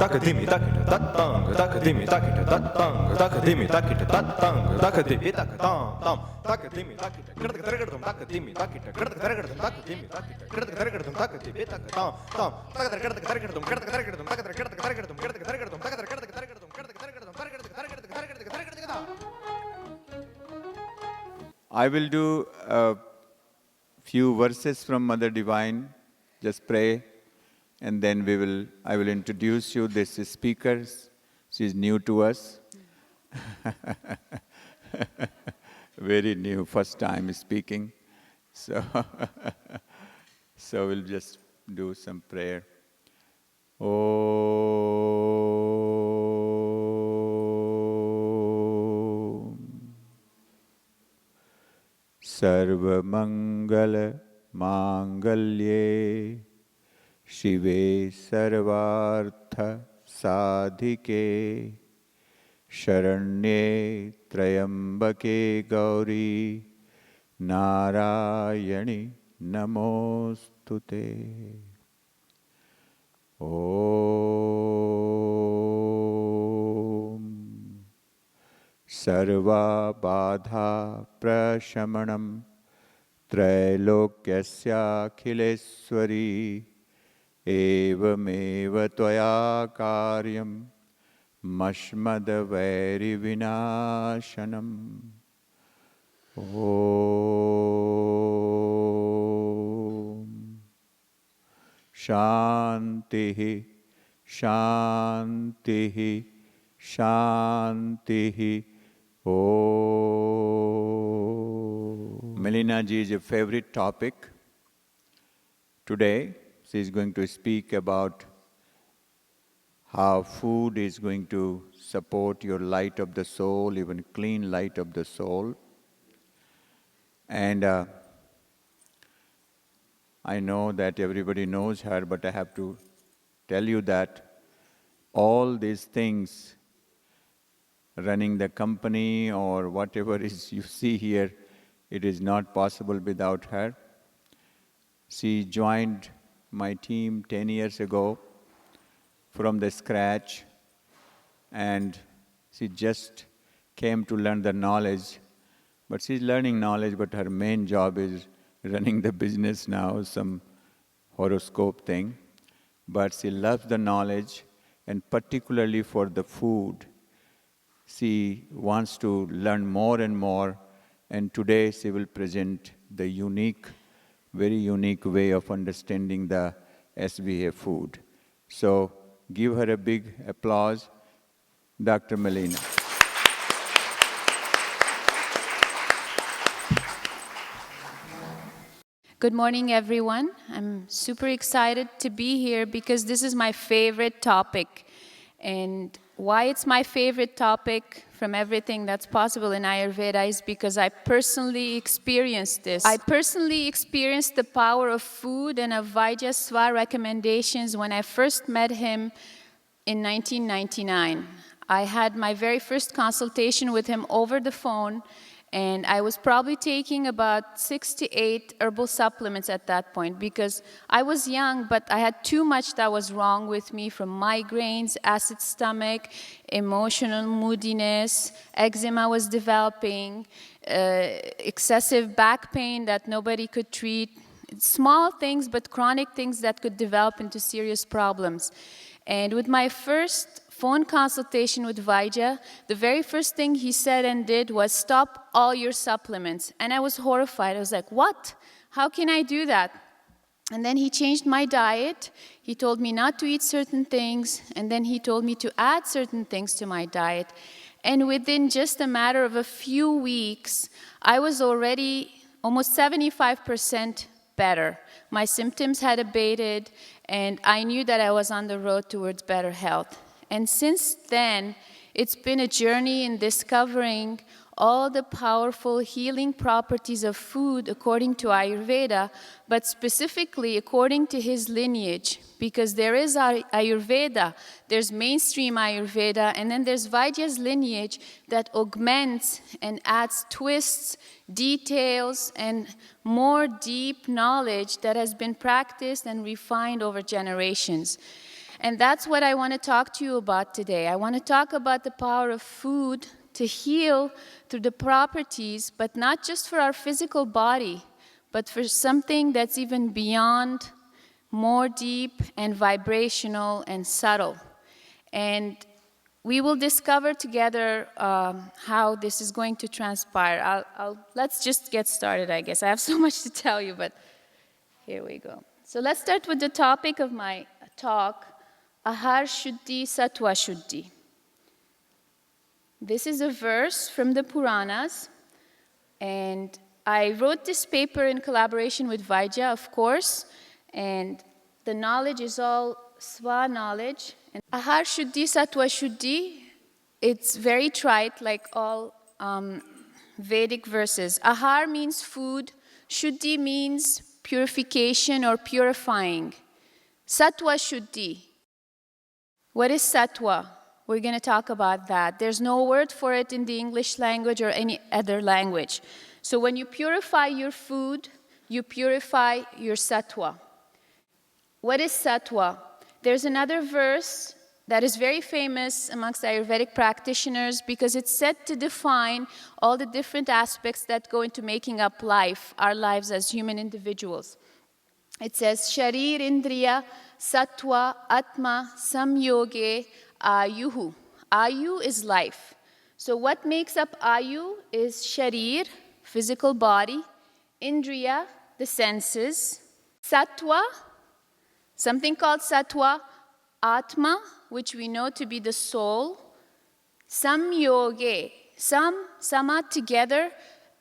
Takadimi takita tatang, takadimi takita tatang, takadimi takita tatang, takadimi takatang, tam, takadimi takita, kradakadakadam, takadimi takita, kradakadakadam, takadimi takita, kradakadakadam, takadimi takatang, tam, takadakadakadam, kradakadakadam, takadakadakadam, kradakadakadam, takadakadakadam, kradakadakadam. I will do a few verses from Mother Divine, just pray. And then I will introduce you. This is speaker. She is new to us. Very new, first time speaking. So, so we'll just do some prayer. Om Sarva Mangala Mangalye Shive Sarvartha Sadhike Sharanye Trayambake Gauri Narayani Namostute. Om Sarva Badha Prashamanam Trailokyasya Khileswari Evameva Tvaya Karyam Mashmadavari Vinashanam. Om Shantihi Shantihi Shantihi. Om. Melina ji is a favorite topic. Today she is going to speak about how food is going to support your light of the soul, even clean light of the soul. And I know that everybody knows her, but I have to tell you that all these things, running the company or whatever is you see here, it is not possible without her. She joined my team 10 years ago from the scratch, and she just came to learn the knowledge. But she's learning knowledge, but her main job is running the business now, some horoscope thing. But she loves the knowledge, and particularly for the food. She wants to learn more and more, and today she will present the unique, very unique way of understanding the SVA food. So give her a big applause, Dr. Melina. Good morning, everyone. I'm super excited to be here because this is my favorite topic. And why it's my favorite topic from everything that's possible in Ayurveda is because I personally experienced this. I personally experienced the power of food and of Vaidya recommendations when I first met him in 1999. I had my very first consultation with him over the phone, and I was probably taking about 6 to 8 herbal supplements at that point because I was young, but I had too much that was wrong with me, from migraines, acid stomach, emotional moodiness, eczema was developing, excessive back pain that nobody could treat. Small things, but chronic things that could develop into serious problems. And with my first phone consultation with Vaidya, the very first thing he said and did was stop all your supplements. And I was horrified. I was like, what? How can I do that? And then he changed my diet. He told me not to eat certain things, and then he told me to add certain things to my diet. And within just a matter of a few weeks, I was already almost 75% better. My symptoms had abated, and I knew that I was on the road towards better health. And since then, It's been a journey in discovering all the powerful healing properties of food according to Ayurveda, but specifically according to his lineage, because there is Ayurveda, there's mainstream Ayurveda, and then there's Vaidya's lineage that augments and adds twists, details, and more deep knowledge that has been practiced and refined over generations. And that's what I want to talk to you about today. I want to talk about the power of food to heal through the properties, but not just for our physical body, but for something that's even beyond, more deep and vibrational and subtle. And we will discover together how this is going to transpire. Let's just get started, I guess. I have so much to tell you, but here we go. So let's start with the topic of my talk, Ahar Shudhi, Satwa Shudhi. This is a verse from the Puranas, and I wrote this paper in collaboration with Vaidya, of course, and the knowledge is all Swa knowledge. And Ahar Shuddhi, Satwa Shuddhi, it's very trite, like all Vedic verses. Ahar means food, Shuddhi means purification or purifying. Satwa Shuddhi. What is Sattva? We're going to talk about that. There's no word for it in the English language or any other language. So when you purify your food, you purify your Sattva. What is Sattva? There's another verse that is very famous amongst Ayurvedic practitioners because it's said to define all the different aspects that go into making up life, our lives as human individuals. It says, Sharir Indriya Sattva Atma Samyoge Ayuhu. Ayu is life. So what makes up Ayu is Sharir, physical body, Indriya, the senses, Sattva, something called Sattva, Atma, which we know to be the soul, Samyoge, Sama together,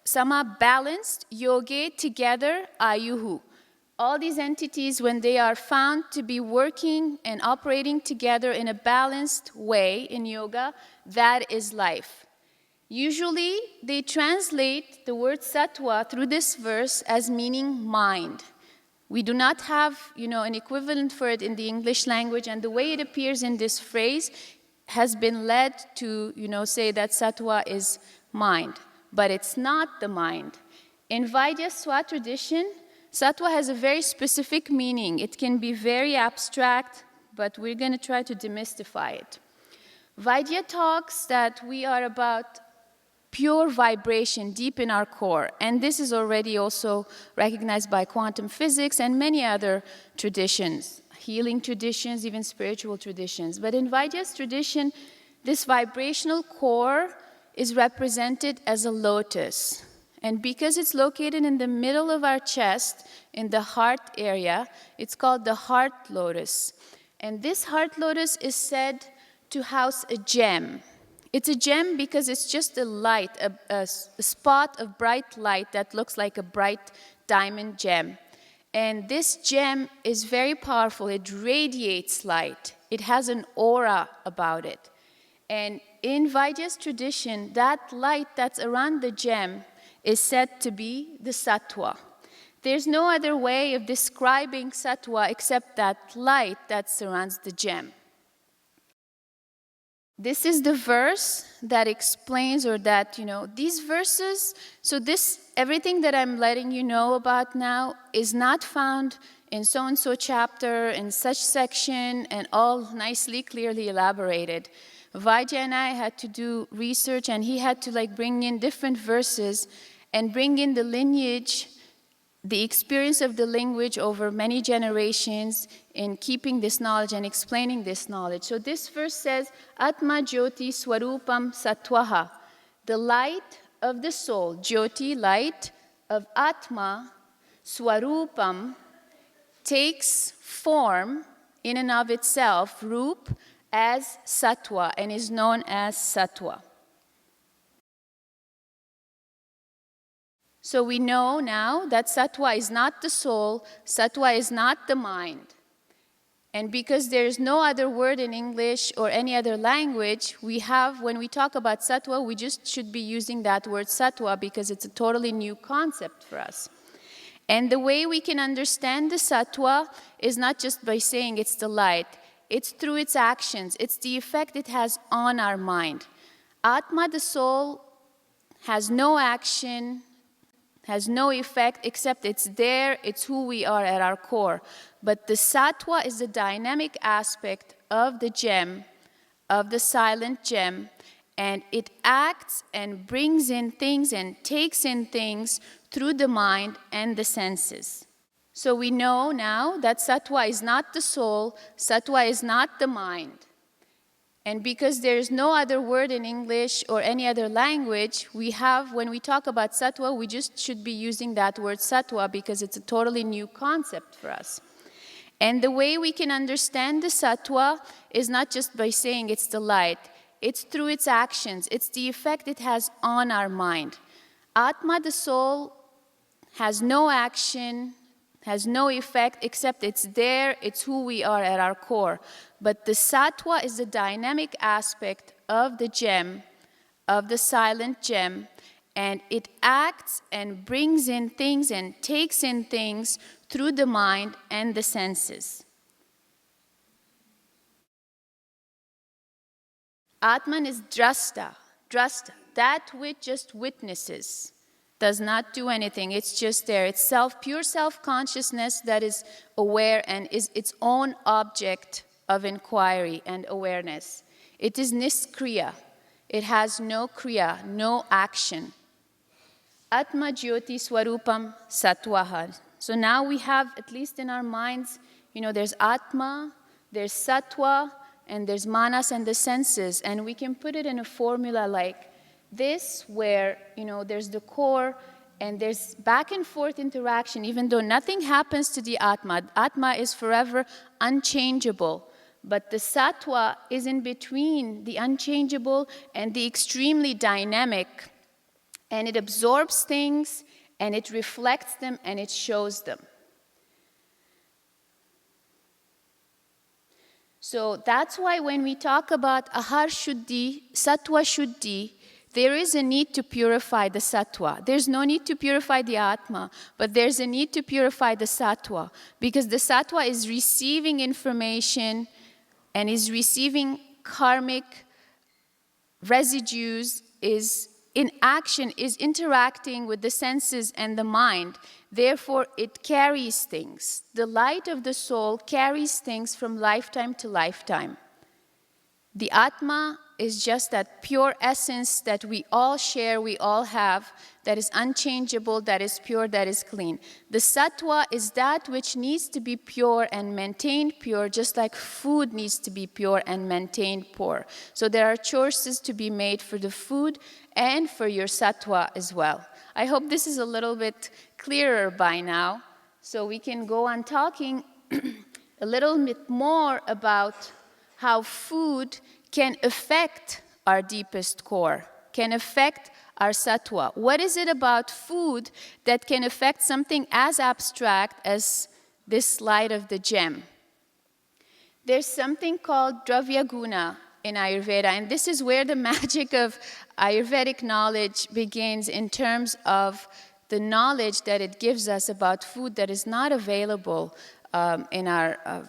Sama balanced, Yoge together, Ayuhu. All these entities, when they are found to be working and operating together in a balanced way in yoga, that is life. Usually, they translate the word sattva through this verse as meaning mind. We do not have, an equivalent for it in the English language, and the way it appears in this phrase has been led to, say that sattva is mind. But it's not the mind. In Vaidya Swa tradition, Sattva has a very specific meaning. It can be very abstract, but we're going to try to demystify it. Vaidya talks that we are about pure vibration deep in our core, and this is already also recognized by quantum physics and many other traditions, healing traditions, even spiritual traditions. But in Vaidya's tradition, this vibrational core is represented as a lotus. And because it's located in the middle of our chest, in the heart area, it's called the heart lotus. And this heart lotus is said to house a gem. It's a gem because it's just a light, a spot of bright light that looks like a bright diamond gem. And this gem is very powerful. It radiates light. It has an aura about it. And in Vaidya's tradition, that light that's around the gem is said to be the Sattva. There's no other way of describing Sattva except that light that surrounds the gem. This is the verse that explains, or that, these verses, so everything that I'm letting you know about now is not found in so-and-so chapter, in such section, and all nicely, clearly elaborated. Vaidya and I had to do research, and he had to bring in different verses and bring in the lineage, the experience of the language over many generations in keeping this knowledge and explaining this knowledge. So this verse says, Atma Jyoti Swarupam Sattvaha, the light of the soul, Jyoti, light of Atma, Swarupam, takes form in and of itself, Rup, as Sattva, and is known as Sattva. So we know now that Sattva is not the soul, Sattva is not the mind. And because there is no other word in English or any other language, we have, when we talk about Sattva, we just should be using that word Sattva because it's a totally new concept for us. And the way we can understand the Sattva is not just by saying it's the light, it's through its actions, it's the effect it has on our mind. Atma, the soul, has no action, has no effect, except it's there, it's who we are at our core. But the Sattva is the dynamic aspect of the gem, of the silent gem, and it acts and brings in things and takes in things through the mind and the senses. So we know now that Sattva is not the soul, Sattva is not the mind. And because there is no other word in English or any other language, we have, when we talk about Sattva, we just should be using that word Sattva because it's a totally new concept for us. And the way we can understand the Sattva is not just by saying it's the light, it's through its actions, it's the effect it has on our mind. Atma, the soul, has no action, has no effect, except it's there, it's who we are at our core. But the Sattva is the dynamic aspect of the gem, of the silent gem, and it acts and brings in things and takes in things through the mind and the senses. Atman is drasta, that which just witnesses, does not do anything, it's just there. It's pure self-consciousness that is aware and is its own object of inquiry and awareness. It is niskriya, it has no kriya, no action. Atma Jyoti Swarupam Sattvaha. So now we have, at least in our minds, there's Atma, there's Sattva, and there's Manas and the senses. And we can put it in a formula like this, where, there's the core, and there's back and forth interaction, even though nothing happens to the Atma. Atma is forever unchangeable. But the Sattva is in between the unchangeable and the extremely dynamic. And it absorbs things, and it reflects them, and it shows them. So that's why when we talk about Ahar Shudhi, Sattva Shudhi, there is a need to purify the Sattva. There's no need to purify the Atma, but there's a need to purify the Sattva, because the Sattva is receiving information and is receiving karmic residues, is in action, is interacting with the senses and the mind. Therefore, it carries things. The light of the soul carries things from lifetime to lifetime. The Atma is just that pure essence that we all share, we all have, that is unchangeable, that is pure, that is clean. The Sattva is that which needs to be pure and maintained pure, just like food needs to be pure and maintained pure. So there are choices to be made for the food and for your Sattva as well. I hope this is a little bit clearer by now, so we can go on talking a little bit more about how food can affect our deepest core, can affect our Sattva. What is it about food that can affect something as abstract as this light of the gem? There's something called Dravya Guna in Ayurveda, and this is where the magic of Ayurvedic knowledge begins in terms of the knowledge that it gives us about food that is not available in our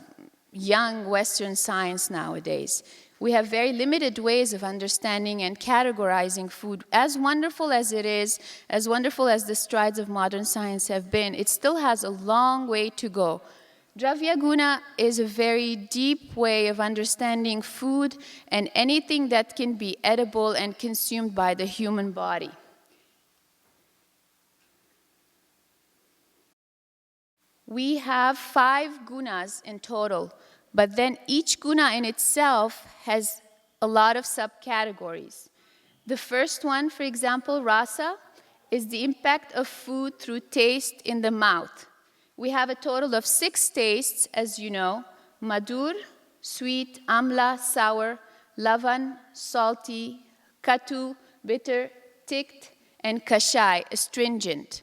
young Western science nowadays. We have very limited ways of understanding and categorizing food. As wonderful as it is, as wonderful as the strides of modern science have been, it still has a long way to go. Dravya Guna is a very deep way of understanding food and anything that can be edible and consumed by the human body. We have 5 gunas in total, but then each guna in itself has a lot of subcategories. The first one, for example, rasa, is the impact of food through taste in the mouth. We have a total of 6 tastes, as you know: madur, sweet; amla, sour; lavan, salty; katu, bitter; tikt; and kashai, astringent.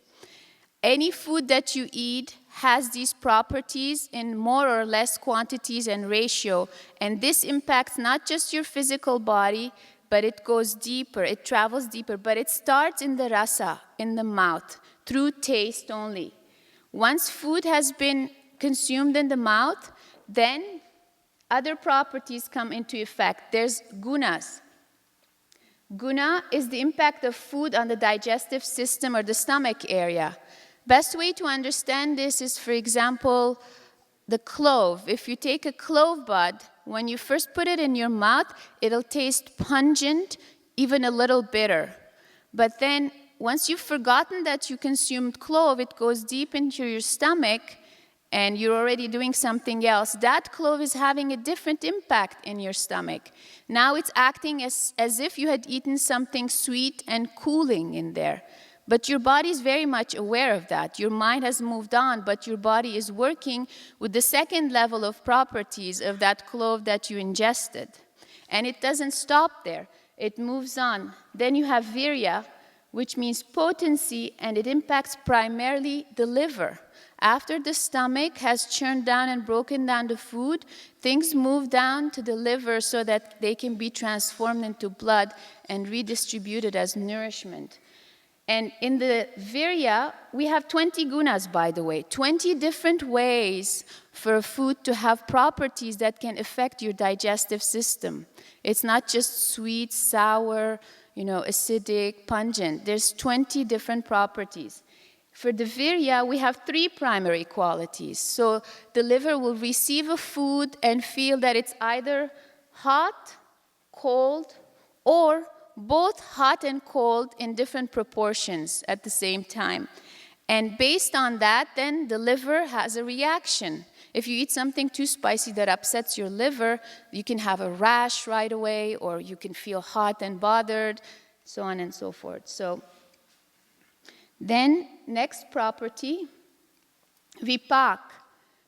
Any food that you eat has these properties in more or less quantities and ratio. And this impacts not just your physical body, but it goes deeper, it travels deeper. But it starts in the rasa, in the mouth, through taste only. Once food has been consumed in the mouth, then other properties come into effect. There's gunas. Guna is the impact of food on the digestive system or the stomach area. Best way to understand this is, for example, the clove. If you take a clove bud, when you first put it in your mouth, it'll taste pungent, even a little bitter. But then, once you've forgotten that you consumed clove, it goes deep into your stomach, and you're already doing something else. That clove is having a different impact in your stomach. Now it's acting as if you had eaten something sweet and cooling in there. But your body is very much aware of that. Your mind has moved on, but your body is working with the second level of properties of that clove that you ingested. And it doesn't stop there. It moves on. Then you have virya, which means potency, and it impacts primarily the liver. After the stomach has churned down and broken down the food, things move down to the liver so that they can be transformed into blood and redistributed as nourishment. And in the virya, we have 20 gunas, by the way, 20 different ways for a food to have properties that can affect your digestive system. It's not just sweet, sour, acidic, pungent. There's 20 different properties. For the virya, we have 3 primary qualities. So the liver will receive a food and feel that it's either hot, cold, or both hot and cold in different proportions at the same time. And based on that, then the liver has a reaction. If you eat something too spicy that upsets your liver, you can have a rash right away, or you can feel hot and bothered, so on and so forth. So then, next property, vipak,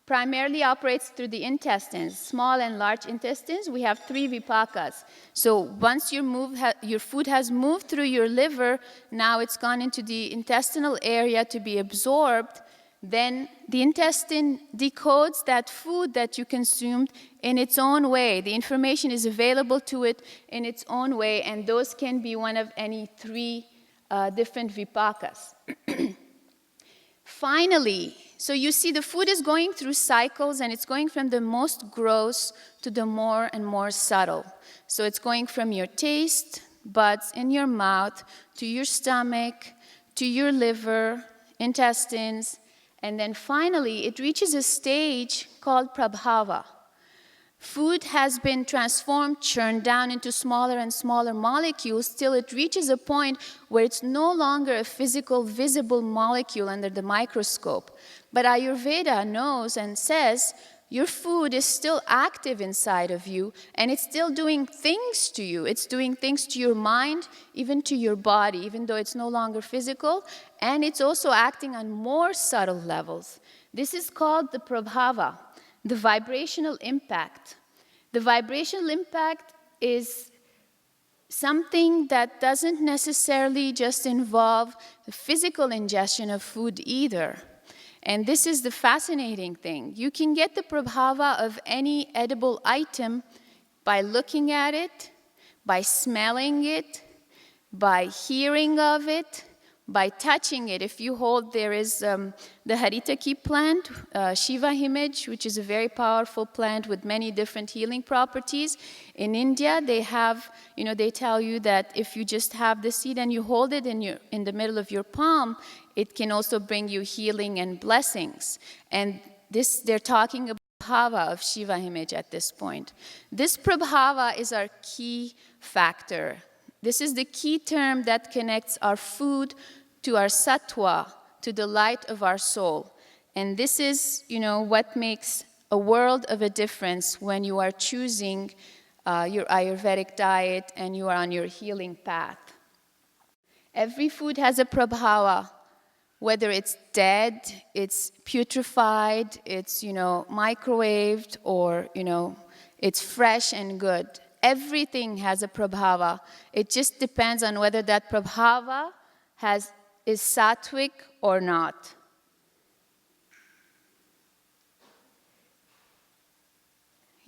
primarily operates through the intestines, small and large intestines. We have 3 vipakas. So once your food has moved through your liver, now it's gone into the intestinal area to be absorbed, then the intestine decodes that food that you consumed in its own way. The information is available to it in its own way, and those can be one of any 3 different vipakas. Finally, so you see the food is going through cycles, and it's going from the most gross to the more and more subtle. So it's going from your taste buds in your mouth to your stomach, to your liver, intestines, and then finally it reaches a stage called Prabhava. Food has been transformed, churned down into smaller and smaller molecules till it reaches a point where it's no longer a physical, visible molecule under the microscope. But Ayurveda knows and says your food is still active inside of you, and it's still doing things to you. It's doing things to your mind, even to your body, even though it's no longer physical, and it's also acting on more subtle levels. This is called the Prabhava, the vibrational impact. The vibrational impact is something that doesn't necessarily just involve the physical ingestion of food either. And this is the fascinating thing. You can get the Prabhava of any edible item by looking at it, by smelling it, by hearing of it, by touching it. If you hold, there is the Haritaki plant, Shiva image, which is a very powerful plant with many different healing properties. In India, they have, they tell you that if you just have the seed and you hold it in the middle of your palm, it can also bring you healing and blessings. And this, they're talking about Prabhava of Shiva image at this point. This Prabhava is our key factor. This is the key term that connects our food to our Sattva, to the light of our soul. And this is, what makes a world of a difference when you are choosing your Ayurvedic diet and you are on your healing path. Every food has a Prabhava, whether it's dead, it's putrefied, it's, microwaved, or, it's fresh and good. Everything has a Prabhava. It just depends on whether that Prabhava is sattvic or not.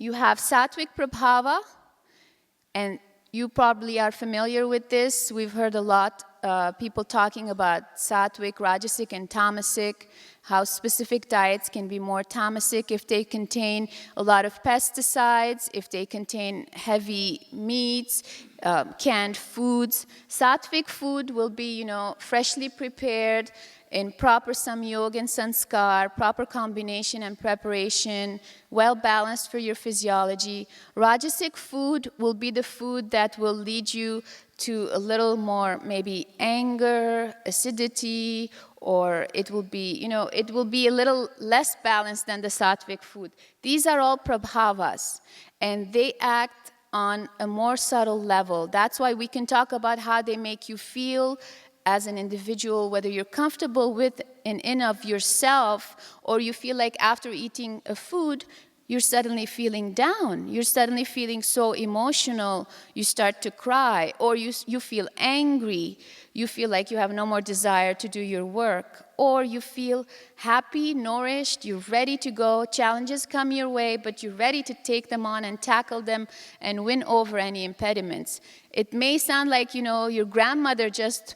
you have sattvic Prabhava, and you probably are familiar with this. We've heard a lot people talking about sattvic, rajasic, and tamasic, how specific diets can be more tamasic if they contain a lot of pesticides, if they contain heavy meats, canned foods. Sattvic food will be, freshly prepared in proper samyog and sanskar, proper combination and preparation, well balanced for your physiology. Rajasic food will be the food that will lead you to a little more maybe anger, acidity, or it will be, it will be a little less balanced than the sattvic food. These are all prabhavas, and they act on a more subtle level. That's why we can talk about how they make you feel as an individual, whether you're comfortable with and in of yourself, or you feel like after eating a food, you're suddenly feeling down. You're suddenly feeling so emotional, you start to cry, or you feel angry. You feel like you have no more desire to do your work, or you feel happy, nourished, you're ready to go. Challenges come your way, but you're ready to take them on and tackle them and win over any impediments. It may sound like, your grandmother just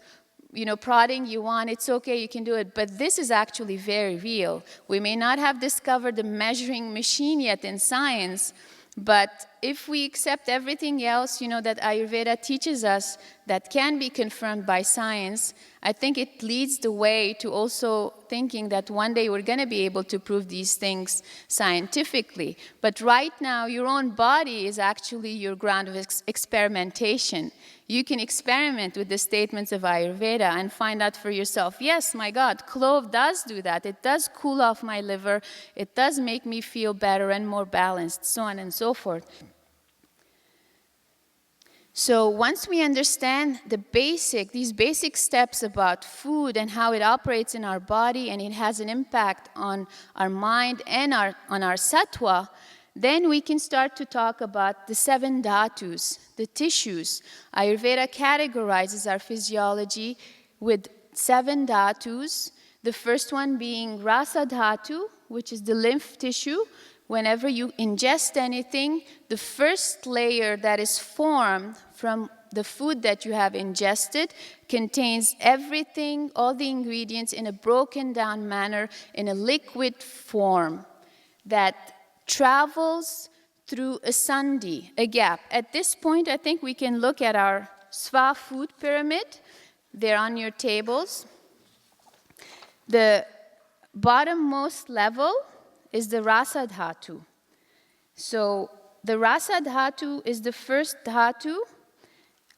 prodding you on, it's okay, you can do it. But this is actually very real. We may not have discovered the measuring machine yet in science, but if we accept everything else, that Ayurveda teaches us that can be confirmed by science, I think it leads the way to also thinking that one day we're going to be able to prove these things scientifically. But right now, your own body is actually your ground of experimentation. You can experiment with the statements of Ayurveda and find out for yourself, yes, my God, clove does do that. It does cool off my liver. It does make me feel better and more balanced, so on and so forth. So once we understand these basic steps about food and how it operates in our body and it has an impact on our mind and on our sattva, then we can start to talk about the 7 dhatus, the tissues. Ayurveda categorizes our physiology with 7 dhatus, the first one being rasa dhatu, which is the lymph tissue. Whenever you ingest anything, the first layer that is formed from the food that you have ingested contains everything, all the ingredients in a broken down manner, in a liquid form that travels through a sandhi, a gap. At this point, I think we can look at our SVA food pyramid. They're on your tables. The bottommost level is the rasa dhatu. So the rasa dhatu is the first dhatu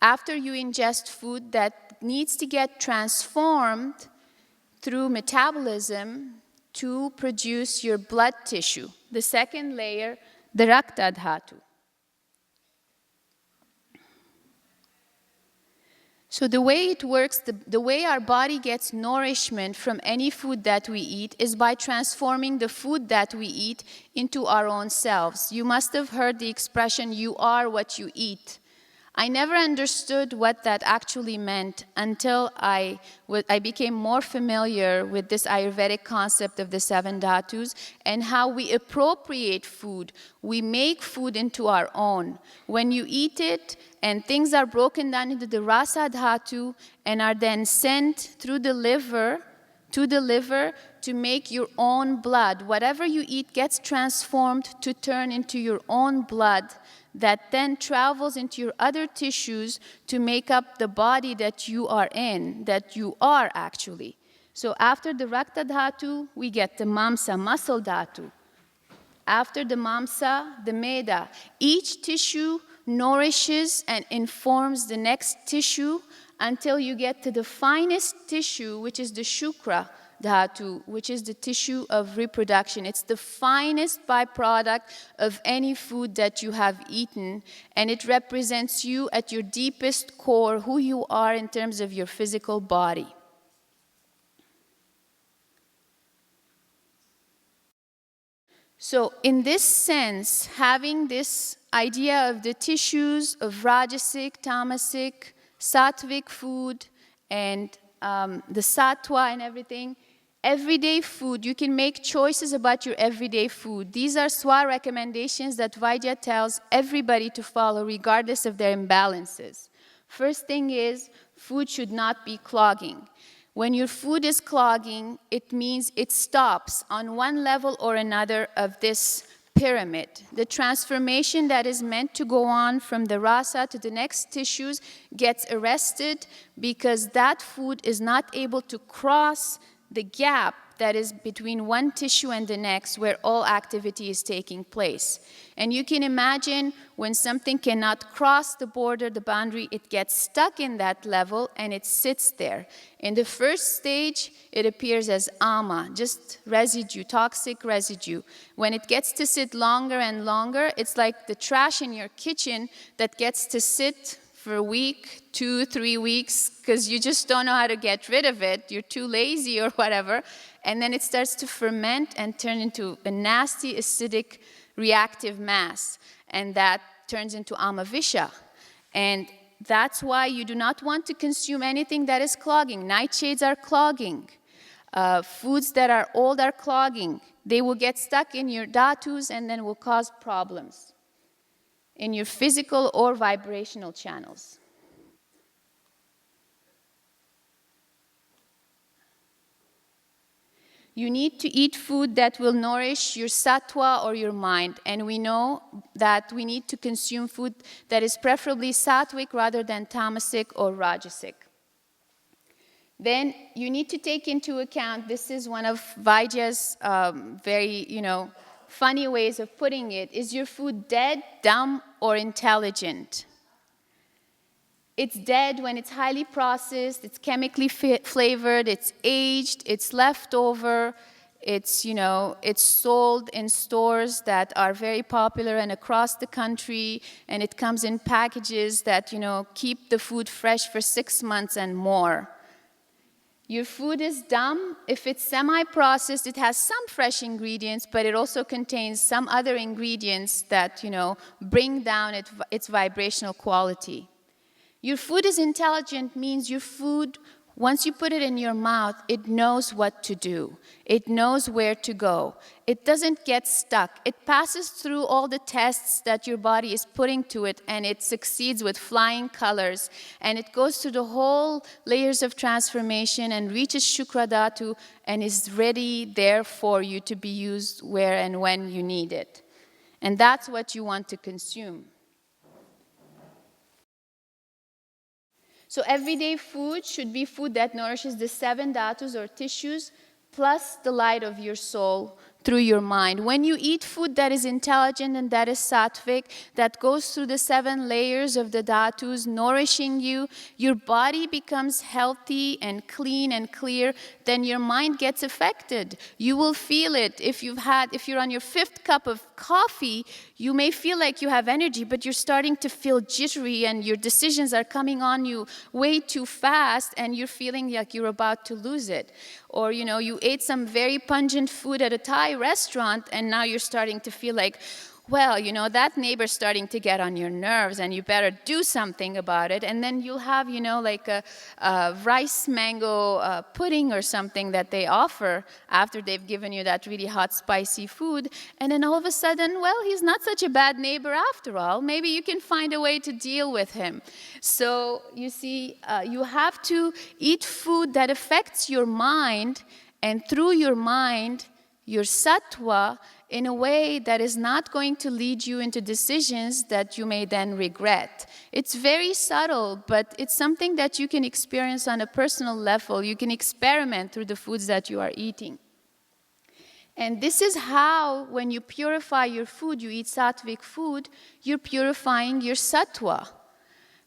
after you ingest food that needs to get transformed through metabolism to produce your blood tissue. The second layer, the rakta dhatu. So the way it works, the way our body gets nourishment from any food that we eat is by transforming the food that we eat into our own selves. You must have heard the expression, you are what you eat. I never understood what that actually meant until I became more familiar with this Ayurvedic concept of the 7 dhatus and how we appropriate food. We make food into our own. When you eat it and things are broken down into the rasa dhatu and are then sent through the liver to make your own blood. Whatever you eat gets transformed to turn into your own blood that then travels into your other tissues to make up the body that you are in, that you are actually. So after the rakta dhatu, we get the mamsa, muscle dhatu. After the mamsa, the meda. Each tissue nourishes and informs the next tissue until you get to the finest tissue, which is the shukra dhatu, which is the tissue of reproduction. It's the finest byproduct of any food that you have eaten, and it represents you at your deepest core, who you are in terms of your physical body. So in this sense, having this idea of the tissues of rajasic, tamasic, sattvic food, and the sattva and everything, Everyday food, you can make choices about your everyday food. These are SVA recommendations that Vaidya tells everybody to follow regardless of their imbalances. First thing is, food should not be clogging. When your food is clogging, it means it stops on one level or another of this pyramid. The transformation that is meant to go on from the rasa to the next tissues gets arrested because that food is not able to cross the gap that is between one tissue and the next where all activity is taking place. And you can imagine when something cannot cross the border, the boundary, it gets stuck in that level and it sits there. In the first stage, it appears as ama, just residue, toxic residue. When it gets to sit longer and longer, it's like the trash in your kitchen that gets to sit for a week, 2, 3 weeks, because you just don't know how to get rid of it. You're too lazy or whatever. And then it starts to ferment and turn into a nasty, acidic, reactive mass. And that turns into amavisha. And that's why you do not want to consume anything that is clogging. Nightshades are clogging. Foods that are old are clogging. They will get stuck in your dhatus and then will cause problems in your physical or vibrational channels. You need to eat food that will nourish your sattva or your mind. And we know that we need to consume food that is preferably sattvic rather than tamasic or rajasic. Then you need to take into account, this is one of Vaidya's very, funny ways of putting it, is your food dead, dumb, or intelligent? It's dead when it's highly processed, it's chemically flavored, it's aged, it's leftover, it's sold in stores that are very popular and across the country, and it comes in packages that, keep the food fresh for 6 months and more. Your food is dumb. If it's semi-processed, it has some fresh ingredients, but it also contains some other ingredients that, bring down its vibrational quality. Your food is intelligent means your food, once you put it in your mouth, it knows what to do. It knows where to go. It doesn't get stuck. It passes through all the tests that your body is putting to it, and it succeeds with flying colors. And it goes through the whole layers of transformation and reaches Shukra Dhatu and is ready there for you to be used where and when you need it. And that's what you want to consume. So everyday food should be food that nourishes the 7 dhatus or tissues plus the light of your soul through your mind. When you eat food that is intelligent and that is sattvic, that goes through the 7 layers of the dhatus, nourishing you, your body becomes healthy and clean and clear, then your mind gets affected. You will feel it. If you're on your 5th cup of coffee, you may feel like you have energy, but you're starting to feel jittery and your decisions are coming on you way too fast and you're feeling like you're about to lose it. Or, you ate some very pungent food at a Thai restaurant and now you're starting to feel like, well, that neighbor's starting to get on your nerves and you better do something about it. And then you'll have, like a rice mango pudding or something that they offer after they've given you that really hot, spicy food. And then all of a sudden, well, he's not such a bad neighbor after all. Maybe you can find a way to deal with him. So, you see, you have to eat food that affects your mind, and through your mind, your sattva, in a way that is not going to lead you into decisions that you may then regret. It's very subtle, but it's something that you can experience on a personal level. You can experiment through the foods that you are eating. And this is how, when you purify your food, you eat sattvic food, you're purifying your sattva.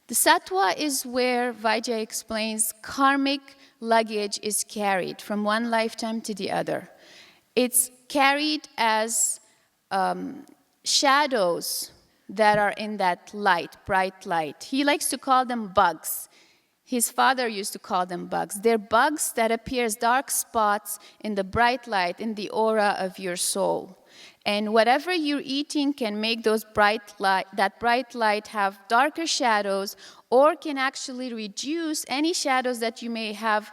The sattva is where, Vaidya explains, karmic luggage is carried from one lifetime to the other. It's carried as shadows that are in that light, bright light. He likes to call them bugs. His father used to call them bugs. They're bugs that appear as dark spots in the bright light, in the aura of your soul. And whatever you're eating can make that bright light have darker shadows, or can actually reduce any shadows that you may have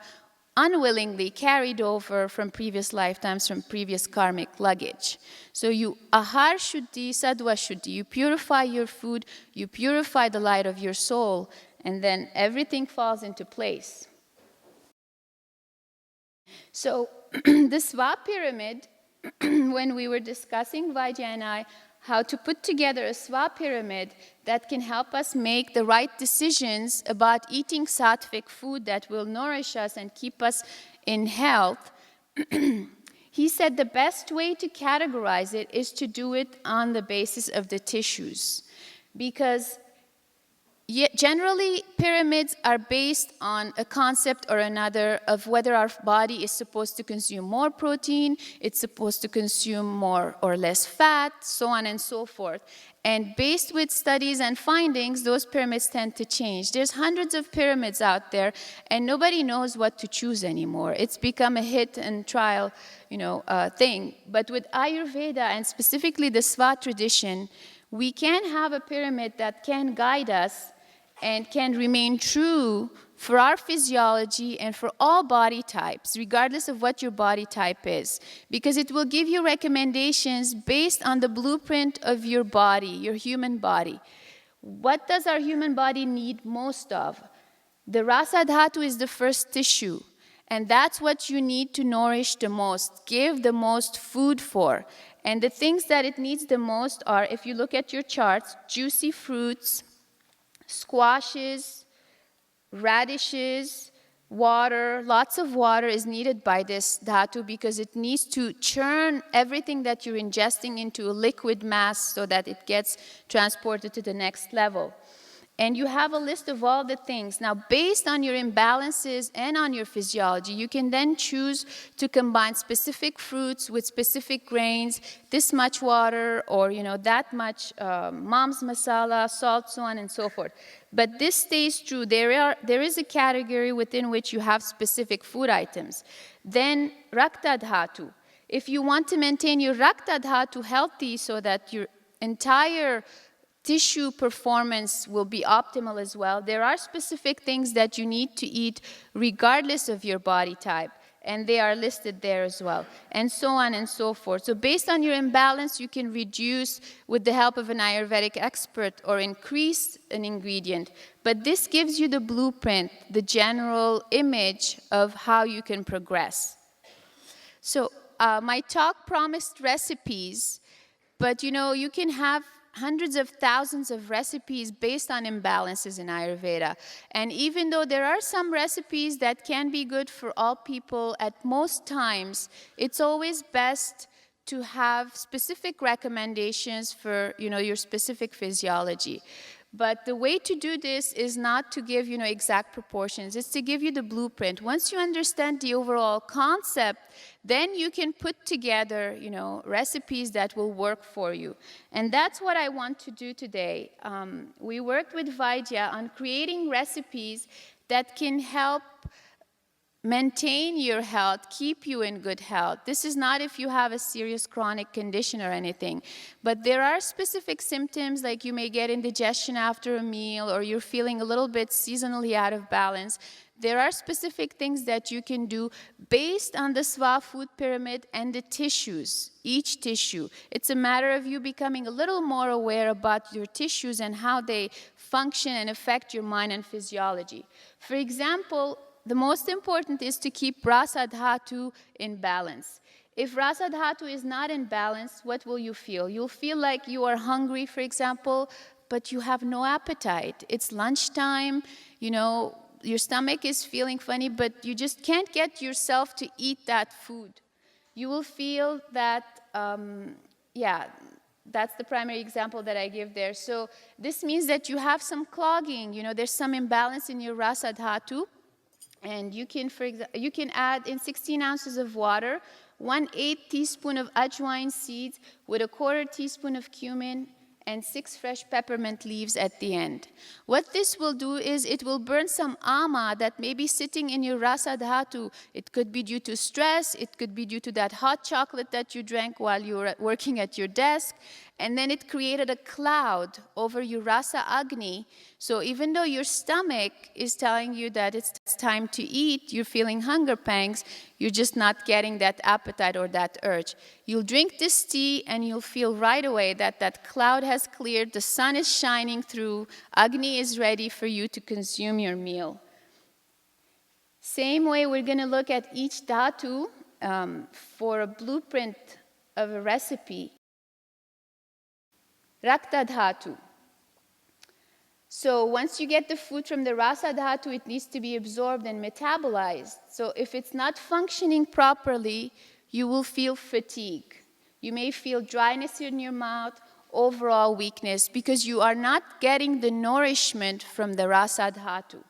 unwillingly carried over from previous lifetimes, from previous karmic luggage. So you Ahar Shudhi, Satwa Shudhi. You purify your food, you purify the light of your soul, and then everything falls into place. So the SVA pyramid, when we were discussing, Vaidya and I, how to put together a SVA pyramid that can help us make the right decisions about eating sattvic food that will nourish us and keep us in health, he said the best way to categorize it is to do it on the basis of the tissues. Because generally, pyramids are based on a concept or another of whether our body is supposed to consume more protein, it's supposed to consume more or less fat, so on and so forth. And based with studies and findings, those pyramids tend to change. There's hundreds of pyramids out there, and nobody knows what to choose anymore. It's become a hit and trial, thing. But with Ayurveda, and specifically the SVA tradition, we can have a pyramid that can guide us and can remain true for our physiology and for all body types, regardless of what your body type is, because it will give you recommendations based on the blueprint of your body, your human body. What does our human body need most of? The rasa dhatu is the first tissue, and that's what you need to nourish the most, give the most food for. And the things that it needs the most are, if you look at your charts, juicy fruits, squashes, radishes, water. Lots of water is needed by this dhatu because it needs to churn everything that you're ingesting into a liquid mass so that it gets transported to the next level. And you have a list of all the things. Now, based on your imbalances and on your physiology, you can then choose to combine specific fruits with specific grains, this much water, or that much mom's masala, salt, so on and so forth. But this stays true. There is a category within which you have specific food items. Then rakta dhatu. If you want to maintain your rakta dhatu healthy so that your entire tissue performance will be optimal as well, there are specific things that you need to eat regardless of your body type, and they are listed there as well, and so on and so forth. So based on your imbalance, you can reduce with the help of an Ayurvedic expert or increase an ingredient, but this gives you the blueprint, the general image of how you can progress. So my talk promised recipes, but you can have hundreds of thousands of recipes based on imbalances in Ayurveda. And even though there are some recipes that can be good for all people at most times, it's always best to have specific recommendations for your specific physiology. But the way to do this is not to give exact proportions. It's to give you the blueprint. Once you understand the overall concept, then you can put together recipes that will work for you. And that's what I want to do today. We worked with Vaidya on creating recipes that can help maintain your health, keep you in good health. This is not if you have a serious chronic condition or anything, but there are specific symptoms like you may get indigestion after a meal or you're feeling a little bit seasonally out of balance. There are specific things that you can do based on the SVA food pyramid and the tissues, each tissue. It's a matter of you becoming a little more aware about your tissues and how they function and affect your mind and physiology. For example, the most important is to keep rasa dhatu in balance. If rasa dhatu is not in balance, what will you feel? You'll feel like you are hungry, for example, but you have no appetite. It's lunchtime, your stomach is feeling funny, but you just can't get yourself to eat that food. You will feel that, that's the primary example that I give there. So this means that you have some clogging, there's some imbalance in your rasa dhatu. And you can add in 16 ounces of water, 1/8 teaspoon of ajwain seeds with 1/4 teaspoon of cumin and 6 fresh peppermint leaves at the end. What this will do is it will burn some ama that may be sitting in your rasa dhatu. It could be due to stress, it could be due to that hot chocolate that you drank while you were working at your desk, and then it created a cloud over your rasa agni. So even though your stomach is telling you that it's time to eat, you're feeling hunger pangs, you're just not getting that appetite or that urge. You'll drink this tea and you'll feel right away that that cloud has cleared, the sun is shining through, agni is ready for you to consume your meal. Same way, we're going to look at each dhatu for a blueprint of a recipe. Rakta dhatu. So once you get the food from the rasa dhatu, it needs to be absorbed and metabolized. So if it's not functioning properly, you will feel fatigue. You may feel dryness in your mouth, overall weakness, because you are not getting the nourishment from the rasa dhatu.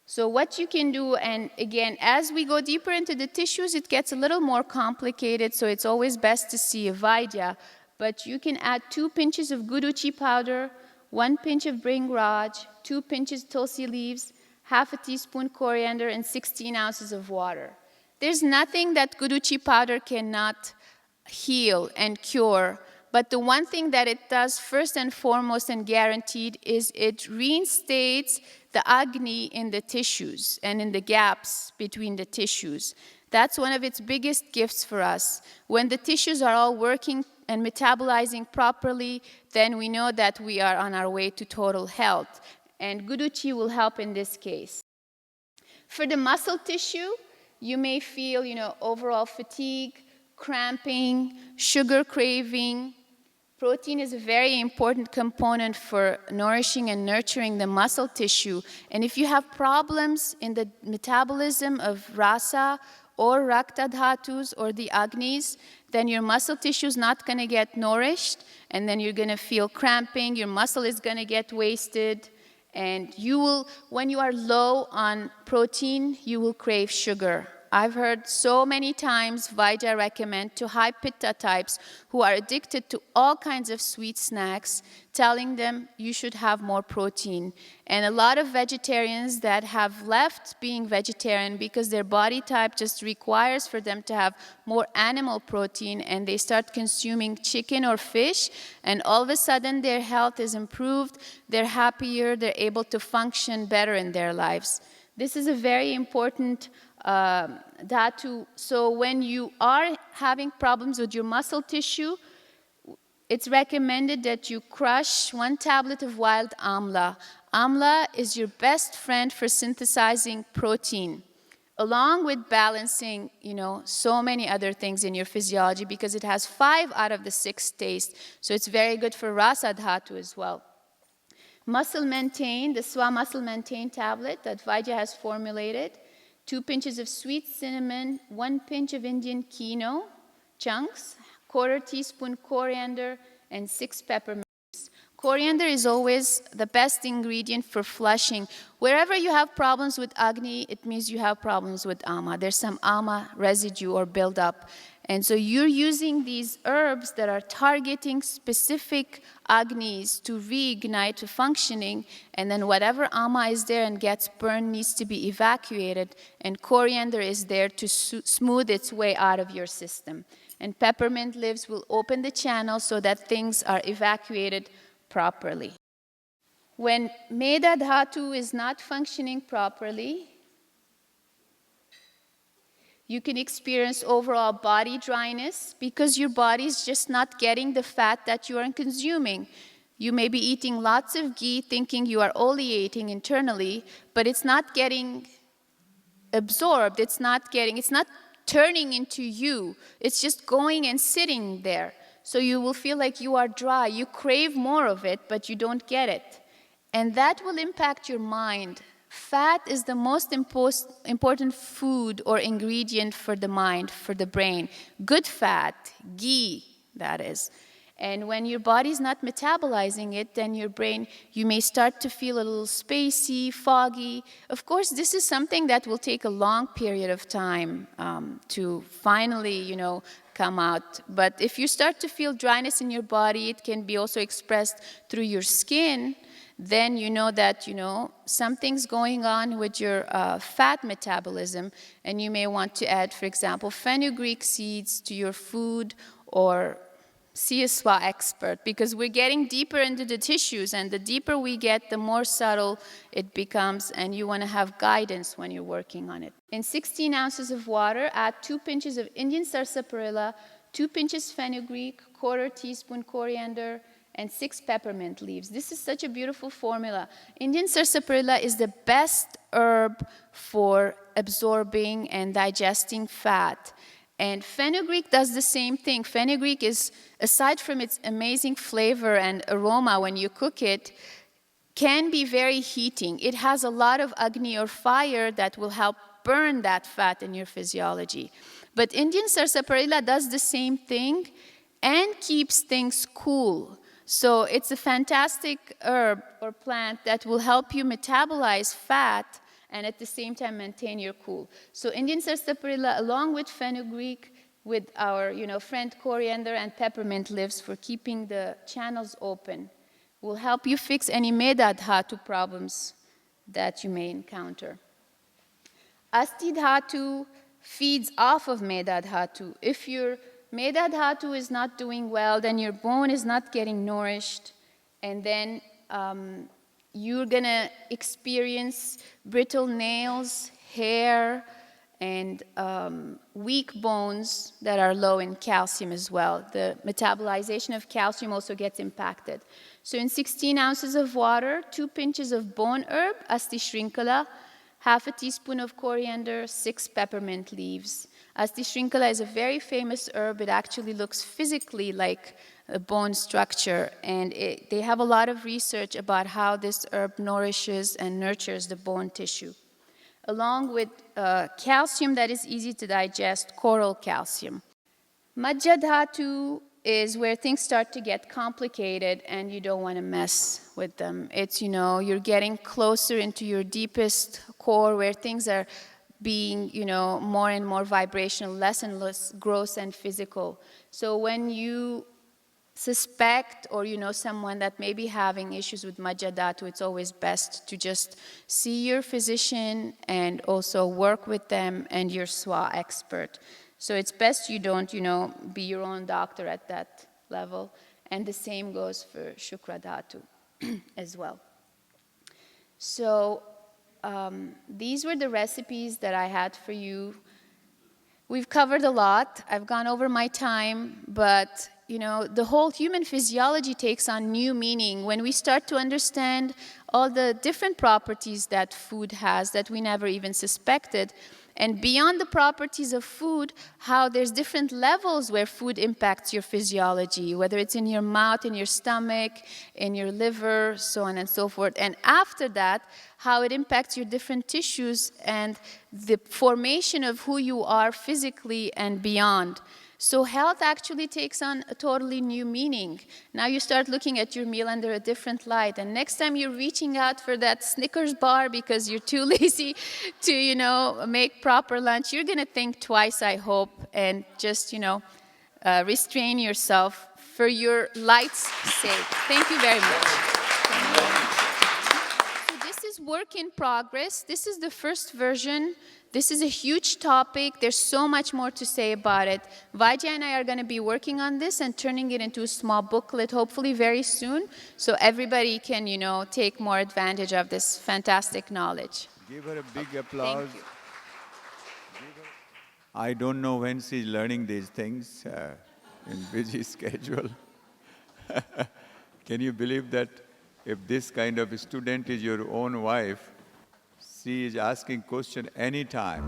So what you can do, and again, as we go deeper into the tissues, it gets a little more complicated, so it's always best to see a Vaidya. But you can add 2 pinches of guduchi powder, 1 pinch of bringraj, 2 pinches tulsi leaves, half a teaspoon coriander, and 16 ounces of water. There's nothing that guduchi powder cannot heal and cure, but the one thing that it does first and foremost and guaranteed is it reinstates the agni in the tissues and in the gaps between the tissues. That's one of its biggest gifts for us. When the tissues are all working and metabolizing properly, then we know that we are on our way to total health. And guduchi will help in this case. For the muscle tissue, you may feel, overall fatigue, cramping, sugar craving. Protein is a very important component for nourishing and nurturing the muscle tissue. And if you have problems in the metabolism of rasa or rakta dhatus or the agnis, then your muscle tissue is not going to get nourished, and then you're going to feel cramping, your muscle is going to get wasted, and you will, when you are low on protein, you will crave sugar. I've heard so many times Vaidya recommend to high pitta types who are addicted to all kinds of sweet snacks, telling them you should have more protein. And a lot of vegetarians that have left being vegetarian because their body type just requires for them to have more animal protein, and they start consuming chicken or fish, and all of a sudden their health is improved, they're happier, they're able to function better in their lives. This is a very important dhatu. So when you are having problems with your muscle tissue, it's recommended that you crush 1 tablet of wild amla. Amla is your best friend for synthesizing protein, along with balancing, so many other things in your physiology, because it has 5 out of the 6 tastes. So it's very good for rasa dhatu as well. Muscle Maintain, the SVA Muscle Maintain tablet that Vaidya has formulated. 2 pinches of sweet cinnamon, 1 pinch of Indian quinoa chunks, 1/4 teaspoon coriander, and 6 peppermints. Coriander is always the best ingredient for flushing. Wherever you have problems with agni, it means you have problems with ama. There's some ama residue or buildup. And so you're using these herbs that are targeting specific agnis to reignite to functioning, and then whatever ama is there and gets burned needs to be evacuated, and coriander is there to smooth its way out of your system. And peppermint leaves will open the channel so that things are evacuated properly. When Meda Dhatu is not functioning properly, you can experience overall body dryness because your body is just not getting the fat that you are consuming. You may be eating lots of ghee thinking you are oleating internally, but it's not getting absorbed, it's not turning into you. It's just going and sitting there. So you will feel like you are dry. You crave more of it, but you don't get it. And that will impact your mind. Fat is the most important food or ingredient for the mind, for the brain. Good fat, ghee, that is. And when your body is not metabolizing it, then your brain, you may start to feel a little spacey, foggy. Of course, this is something that will take a long period of time to finally, come out. But if you start to feel dryness in your body, it can be also expressed through your skin. Then you know that, something's going on with your fat metabolism, and you may want to add, for example, fenugreek seeds to your food, or see a SVA expert, because we're getting deeper into the tissues, and the deeper we get, the more subtle it becomes, and you want to have guidance when you're working on it. In 16 ounces of water, add 2 pinches of Indian sarsaparilla, 2 pinches fenugreek, 1/4 teaspoon coriander, and 6 peppermint leaves. This is such a beautiful formula. Indian sarsaparilla is the best herb for absorbing and digesting fat. And fenugreek does the same thing. Fenugreek is, aside from its amazing flavor and aroma when you cook it, can be very heating. It has a lot of agni or fire that will help burn that fat in your physiology. But Indian sarsaparilla does the same thing and keeps things cool. So it's a fantastic herb or plant that will help you metabolize fat and at the same time maintain your cool. So Indian sarsaparilla, along with fenugreek, with our friend coriander and peppermint leaves for keeping the channels open, will help you fix any Meda Dhatu problems that you may encounter. Asti Dhatu feeds off of Meda Dhatu. If your Meda Dhatu is not doing well, then your bone is not getting nourished, and then you're going to experience brittle nails, hair, and weak bones that are low in calcium as well. The metabolization of calcium also gets impacted. So in 16 ounces of water, 2 pinches of bone herb, Asti Shrinkala, 1/2 teaspoon of coriander, 6 peppermint leaves. Asti Shrinkala is a very famous herb. It actually looks physically like a bone structure, and they have a lot of research about how this herb nourishes and nurtures the bone tissue, along with calcium that is easy to digest, coral calcium. Majja Dhatu is where things start to get complicated and you don't want to mess with them. It's, you're getting closer into your deepest core where things are being, more and more vibrational, less and less gross and physical. So when you suspect or you know someone that may be having issues with Majja Dhatu, it's always best to just see your physician and also work with them and your SVA expert. So it's best you don't, be your own doctor at that level. And the same goes for Shukra Dhatu as well. So these were the recipes that I had for you. We've covered a lot. I've gone over my time, but the whole human physiology takes on new meaning when we start to understand all the different properties that food has that we never even suspected. And beyond the properties of food, how there's different levels where food impacts your physiology, whether it's in your mouth, in your stomach, in your liver, so on and so forth. And after that, how it impacts your different tissues and the formation of who you are physically and beyond. So health actually takes on a totally new meaning. Now you start looking at your meal under a different light. And next time you're reaching out for that Snickers bar because you're too lazy to, make proper lunch, you're going to think twice, I hope, and just, restrain yourself for your light's sake. Thank you very much. So this is work in progress. This is the first version. This is a huge topic. There's so much more to say about it. Vijay and I are going to be working on this and turning it into a small booklet, hopefully very soon, so everybody can, take more advantage of this fantastic knowledge. Give her a big applause. Thank you. I don't know when she's learning these things in busy schedule. Can you believe that if this kind of student is your own wife, she is asking question anytime.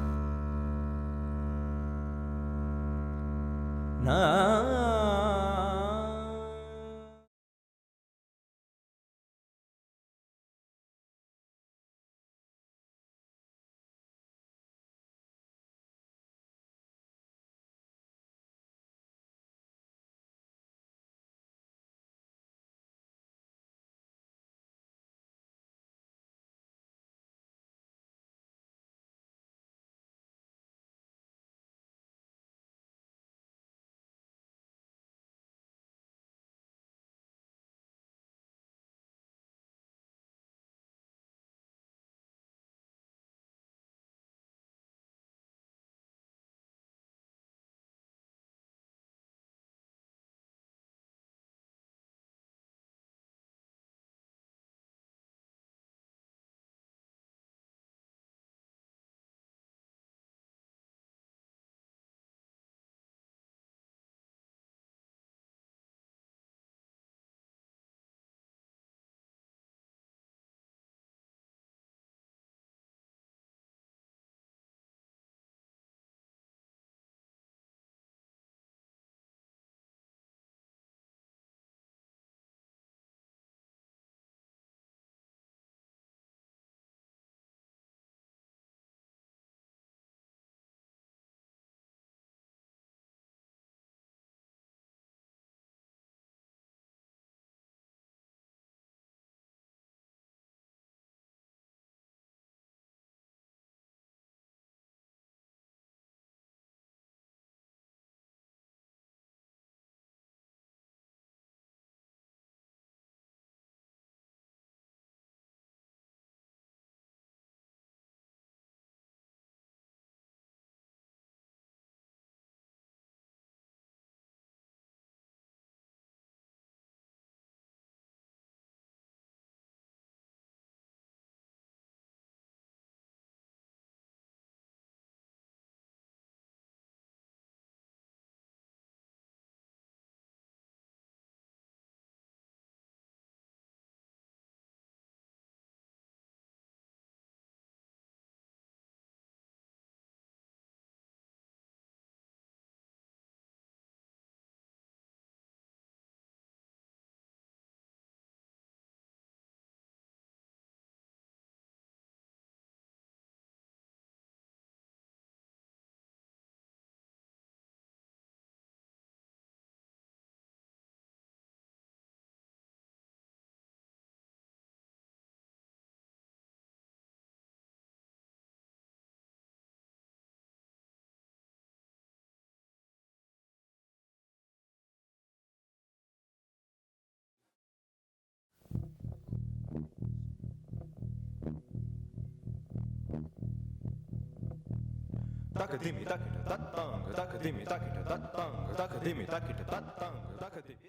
takadimi takita tattang takadimi takita tattang takadimi takita tattang takadimi